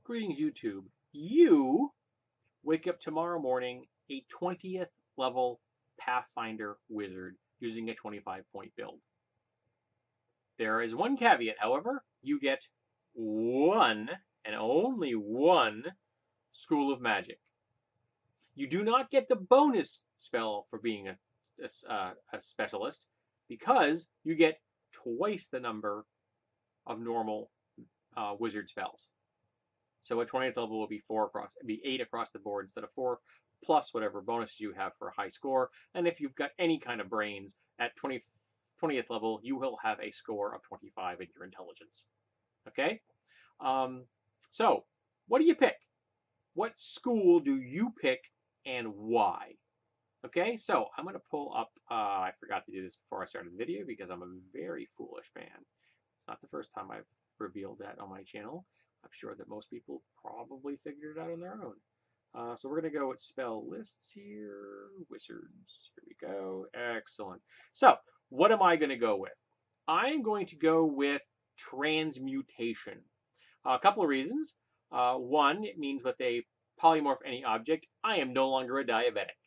Greetings, YouTube. You wake up tomorrow morning a 20th level Pathfinder wizard using a 25-point build. There is one caveat, however. You get one, and only one, School of Magic. You do not get the bonus spell for being a specialist, because you get twice the number of normal wizard spells. So at 20th level will be 8 across the board instead of 4, plus whatever bonuses you have for a high score. And if you've got any kind of brains at 20th level, you will have a score of 25 in your intelligence. Okay? So what do you pick? What school do you pick and why? Okay, so I'm going to pull up, I forgot to do this before I started the video because I'm a very foolish man. It's not the first time I've revealed that on my channel. I'm sure that most people probably figured it out on their own. So we're going to go with spell lists here. Wizards. Here we go. Excellent. So what am I going to go with? I'm going to go with transmutation. A couple of reasons. One, it means with a polymorph any object, I am no longer a diabetic.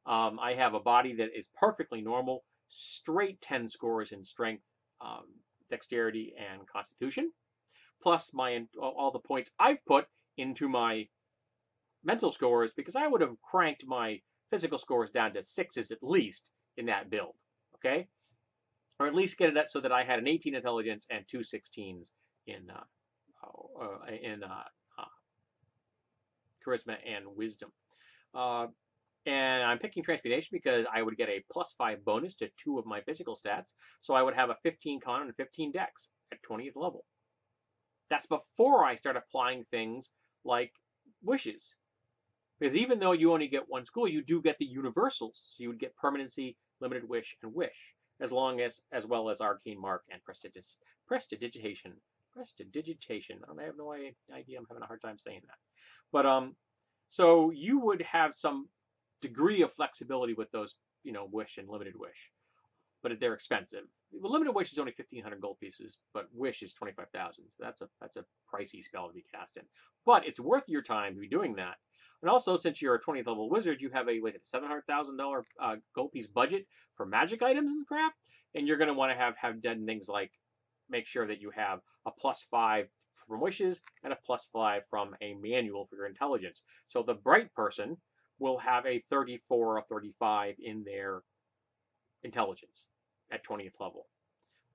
I have a body that is perfectly normal, straight 10 scores in strength, dexterity, and constitution, plus all the points I've put into my mental scores, because I would have cranked my physical scores down to 6s at least in that build, okay? Or at least get it so that I had an 18 intelligence and 2 16s in charisma and wisdom. And I'm picking transmutation because I would get a +5 bonus to 2 of my physical stats, so I would have a 15 con and a 15 dex at 20th level. That's before I start applying things like wishes. Because even though you only get one school, you do get the universals. So you would get permanency, limited wish, and wish, as well as arcane mark and prestidigitation. I have no idea. I'm having a hard time saying that. But so you would have some degree of flexibility with those, wish and limited wish, but they're expensive. Well, limited wish is only 1,500 gold pieces, but wish is 25,000. So that's a pricey spell to be cast in. But it's worth your time to be doing that. And also, since you're a 20th level wizard, you have a $700,000 gold piece budget for magic items and crap, and you're going to want to have done things like make sure that you have a +5 from wishes and a +5 from a manual for your intelligence. So the bright person will have a 34 or 35 in their intelligence at 20th level.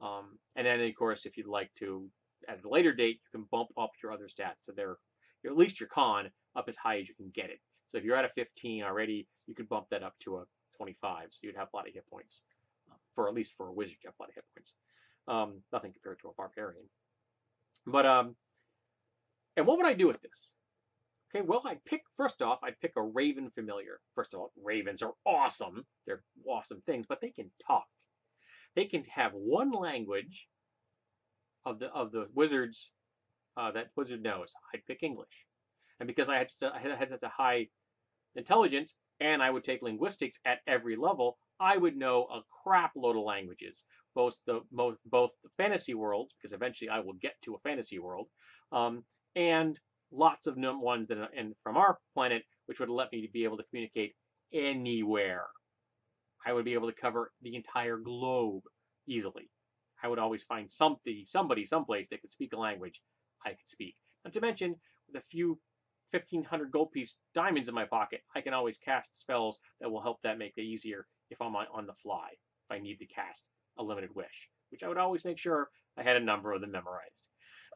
And then, of course, if you'd like to, at a later date, you can bump up your other stats. So at least your con up as high as you can get it. So if you're at a 15 already, you could bump that up to a 25. So you'd have a lot of hit points. At least for a wizard, you have a lot of hit points. Nothing compared to a barbarian. But, and what would I do with this? Okay, well, first off, I'd pick a Raven familiar. First of all, ravens are awesome. They're awesome things, but they can talk. They can have one language of the wizards that wizard knows. I'd pick English. And because I had such a high intelligence, and I would take linguistics at every level, I would know a crap load of languages. Both the fantasy worlds, because eventually I will get to a fantasy world, and lots of ones from our planet, which would let me be able to communicate anywhere. I would be able to cover the entire globe easily. I would always find somebody, someplace that could speak a language I could speak. Not to mention, with a few 1,500 gold piece diamonds in my pocket, I can always cast spells that will help that make it easier if I'm on the fly, if I need to cast a limited wish, which I would always make sure I had a number of them memorized.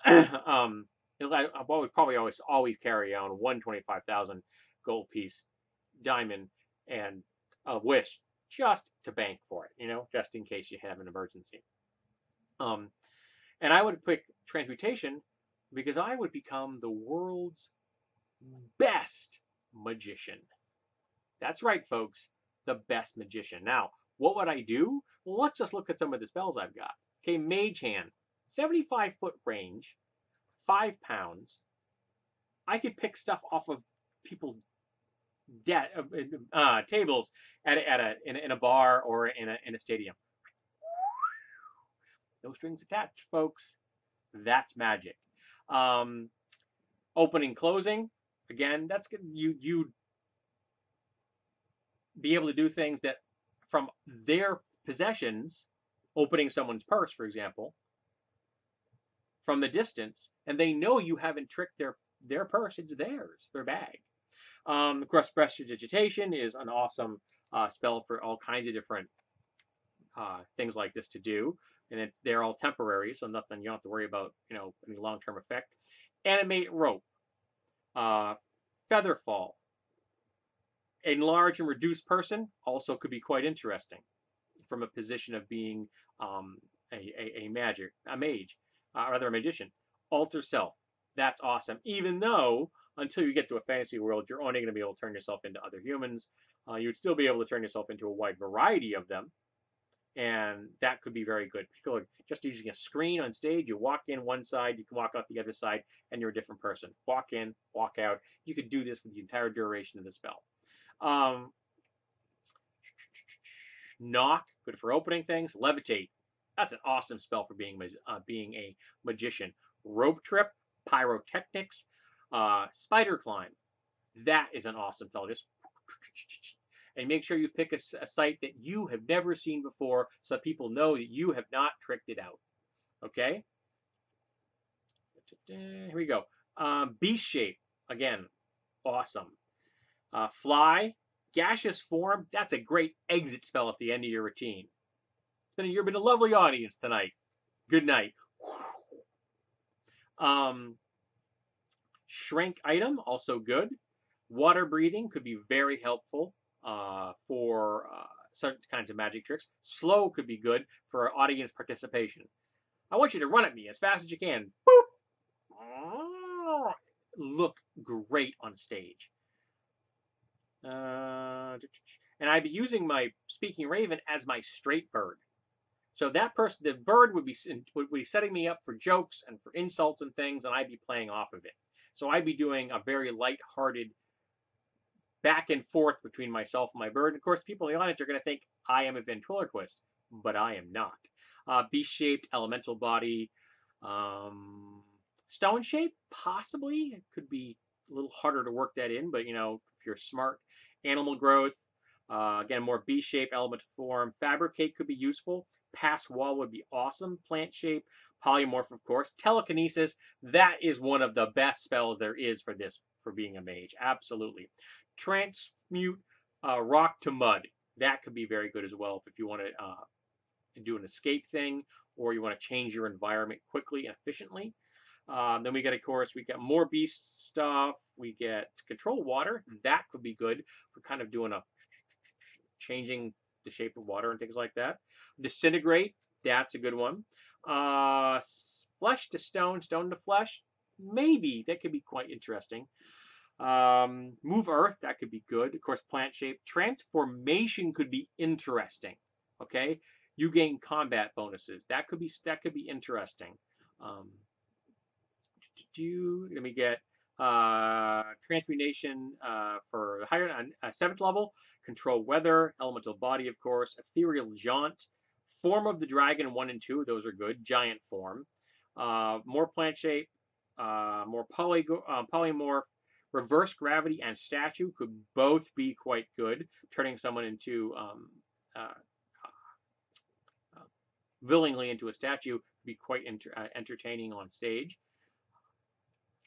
I would probably always carry on one 25,000 gold piece diamond and a wish just to bank for it, just in case you have an emergency. And I would pick transmutation because I would become the world's best magician. That's right, folks, the best magician. Now, what would I do? Well, let's just look at some of the spells I've got. Okay, Mage Hand, 75-foot range, 5 pounds. I could pick stuff off of people's tables in a bar or in a stadium. No strings attached, folks. That's magic. Opening, closing, again, that's good. You be able to do things that from their possessions, opening someone's purse, for example, from the distance, and they know you haven't tricked their purse. It's theirs, their bag. Of course, prestidigitation is an awesome spell for all kinds of different things like this to do, and they're all temporary, so nothing you don't have to worry about, any long-term effect. Animate rope, feather fall, enlarge and reduce person also could be quite interesting from a position of being a mage, rather a magician. Alter self, that's awesome. Even though until you get to a fantasy world, you're only going to be able to turn yourself into other humans. You'd still be able to turn yourself into a wide variety of them, and that could be very good. Particularly just using a screen on stage, you walk in one side, you can walk out the other side, and you're a different person. Walk in, walk out. You could do this for the entire duration of the spell. Knock, good for opening things. Levitate, that's an awesome spell for being a magician. Rope trip, pyrotechnics, spider climb, that is an awesome spell. Just and make sure you pick a site that you have never seen before, so that people know that you have not tricked it out. Okay. Here we go. Beast shape, again, awesome. Fly, gaseous form, that's a great exit spell at the end of your routine. You've been a lovely audience tonight. Good night. Shrink item, also good. Water breathing could be very helpful for certain kinds of magic tricks. Slow could be good for audience participation. I want you to run at me as fast as you can. Boop! Look great on stage. And I'd be using my Speaking Raven as my straight bird. So that person, the bird would be setting me up for jokes and for insults and things, and I'd be playing off of it. So I'd be doing a very light-hearted back and forth between myself and my bird. And of course, people in the audience are going to think I am a ventriloquist, but I am not. Beast-shaped, elemental body, stone shape, possibly. It could be a little harder to work that in, but if you're smart. Animal growth, again, more beast-shape, element form. Fabricate could be useful. Pass wall would be awesome. Plant shape, polymorph, of course. Telekinesis, that is one of the best spells there is for this, for being a mage. Absolutely. Transmute rock to mud. That could be very good as well if you want to do an escape thing, or you want to change your environment quickly and efficiently. Then we get, of course, we get more beast stuff. We get control water. That could be good for kind of doing changing the shape of water and things like that. Disintegrate, that's a good one. Flesh to stone, stone to flesh, maybe that could be quite interesting. Move earth, that could be good. Of course, plant shape. Transformation could be interesting. Okay, you gain combat bonuses. That could be interesting. Let me get transmutation for the higher 7th level. Control weather, elemental body, of course. Ethereal jaunt, form of the dragon 1 and 2. Those are good. Giant form. More plant shape. More polymorph. Reverse gravity and statue could both be quite good. Turning someone into willingly into a statue would be quite entertaining on stage.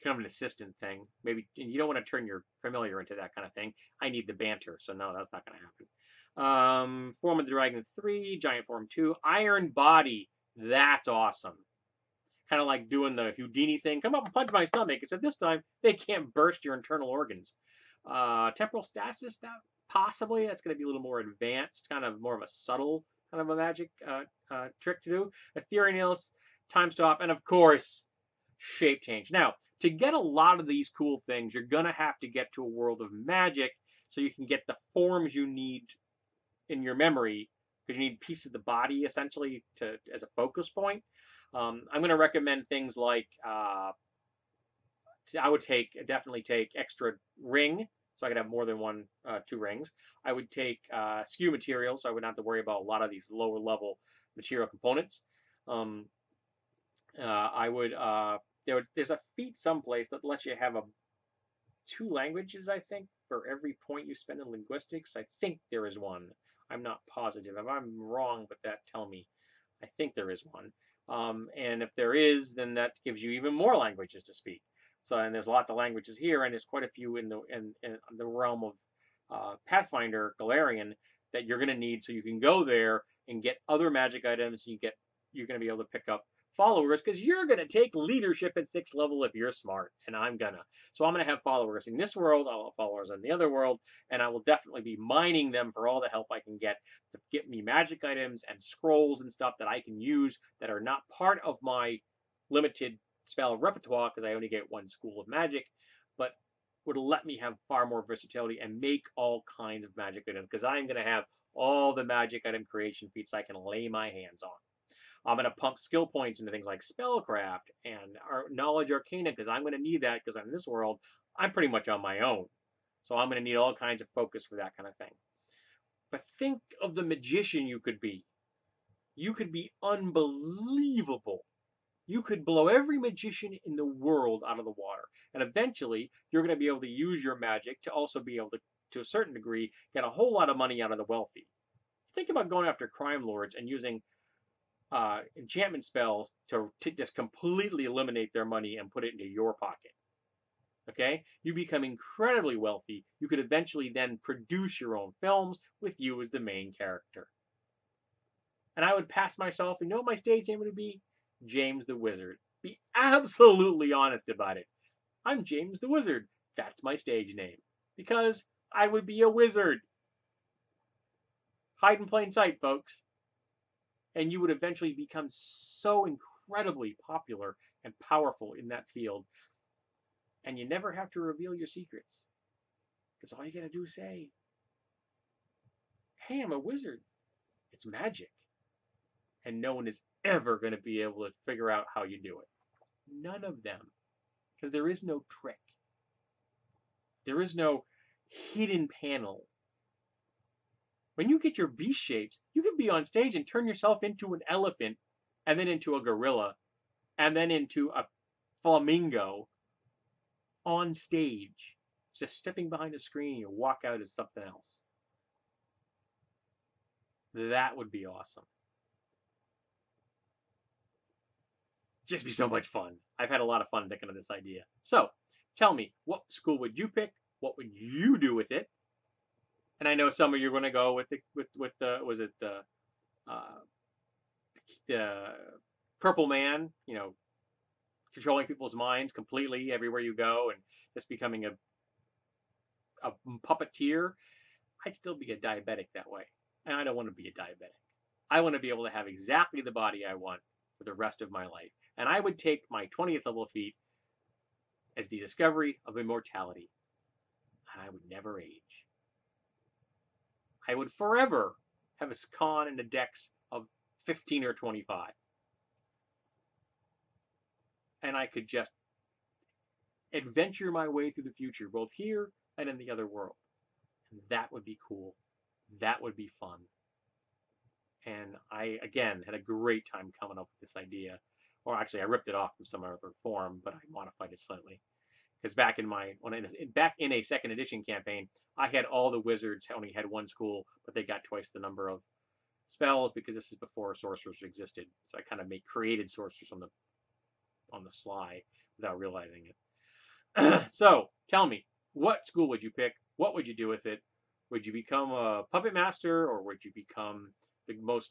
Kind of an assistant thing. Maybe you don't want to turn your familiar into that kind of thing. I need the banter, so no, that's not going to happen. Form of the Dragon 3, Giant Form 2, Iron Body. That's awesome. Kind of like doing the Houdini thing. Come up and punch my stomach. Except this time, they can't burst your internal organs. Temporal Stasis, that possibly. That's going to be a little more advanced, kind of more of a subtle kind of a magic trick to do. Ethereal, Time Stop, and of course, Shape Change. Now, to get a lot of these cool things, you're going to have to get to a world of magic so you can get the forms you need in your memory, because you need pieces of the body, essentially, as a focus point. I'm going to recommend things like, I would definitely take extra ring, so I could have more than 2 rings. I would take skew material, so I would not have to worry about a lot of these lower level material components. I would there's a feat someplace that lets you have a 2 languages, I think, for every point you spend in linguistics. I think there is one. I'm not positive. If I'm wrong with that, tell me. I think there is one. And if there is, then that gives you even more languages to speak. So, and there's lots of languages here, and there's quite a few in the realm of Pathfinder Galarian that you're going to need, so you can go there and get other magic items. You're going to be able to pick up followers because you're going to take leadership at 6th level if you're smart, and I'm gonna. So I'm going to have followers in this world. I'll have followers in the other world, and I will definitely be mining them for all the help I can get to get me magic items and scrolls and stuff that I can use that are not part of my limited spell repertoire because I only get one school of magic, but would let me have far more versatility and make all kinds of magic items because I'm going to have all the magic item creation feats I can lay my hands on. I'm going to pump skill points into things like spellcraft and knowledge arcana because I'm going to need that because in this world, I'm pretty much on my own. So I'm going to need all kinds of focus for that kind of thing. But think of the magician you could be. You could be unbelievable. You could blow every magician in the world out of the water. And eventually, you're going to be able to use your magic to also be able to a certain degree, get a whole lot of money out of the wealthy. Think about going after crime lords and using enchantment spells to just completely eliminate their money and put it into your pocket. Okay? You become incredibly wealthy. You could eventually then produce your own films with you as the main character. And I would pass myself, you know what my stage name would be? James the Wizard. Be absolutely honest about it. I'm James the Wizard. That's my stage name. Because I would be a wizard. Hide in plain sight, folks. And you would eventually become so incredibly popular and powerful in that field. And you never have to reveal your secrets. Because all you gotta do is say, hey, I'm a wizard. It's magic. And no one is ever going to be able to figure out how you do it. None of them. Because there is no trick. There is no hidden panel. When you get your beast shapes, you can be on stage and turn yourself into an elephant, and then into a gorilla, and then into a flamingo on stage. Just stepping behind a screen, you walk out as something else. That would be awesome. Just be so much fun. I've had a lot of fun thinking of this idea. So, tell me, what school would you pick? What would you do with it? And I know some of you are going to go with the Purple Man, controlling people's minds completely everywhere you go and just becoming a puppeteer. I'd still be a diabetic that way. And I don't want to be a diabetic. I want to be able to have exactly the body I want for the rest of my life. And I would take my 20th level feat as the discovery of immortality. And I would never age. I would forever have a con and a dex of 15 or 25. And I could just adventure my way through the future, both here and in the other world. And that would be cool. That would be fun. And I, again, had a great time coming up with this idea. Or actually, I ripped it off from some other forum, but I modified it slightly. Because back in a second edition campaign, I had all the wizards only had one school, but they got twice the number of spells because this is before sorcerers existed. So I kind of created sorcerers on the sly without realizing it. So tell me, what school would you pick? What would you do with it? Would you become a puppet master, or would you become the most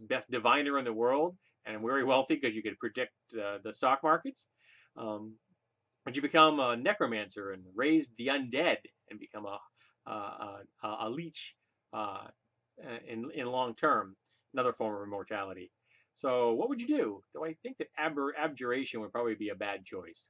best diviner in the world and very wealthy because you could predict the stock markets? Would you become a necromancer and raise the undead and become a leech in long term, another form of immortality? So what would you do? Though I think that abjuration would probably be a bad choice.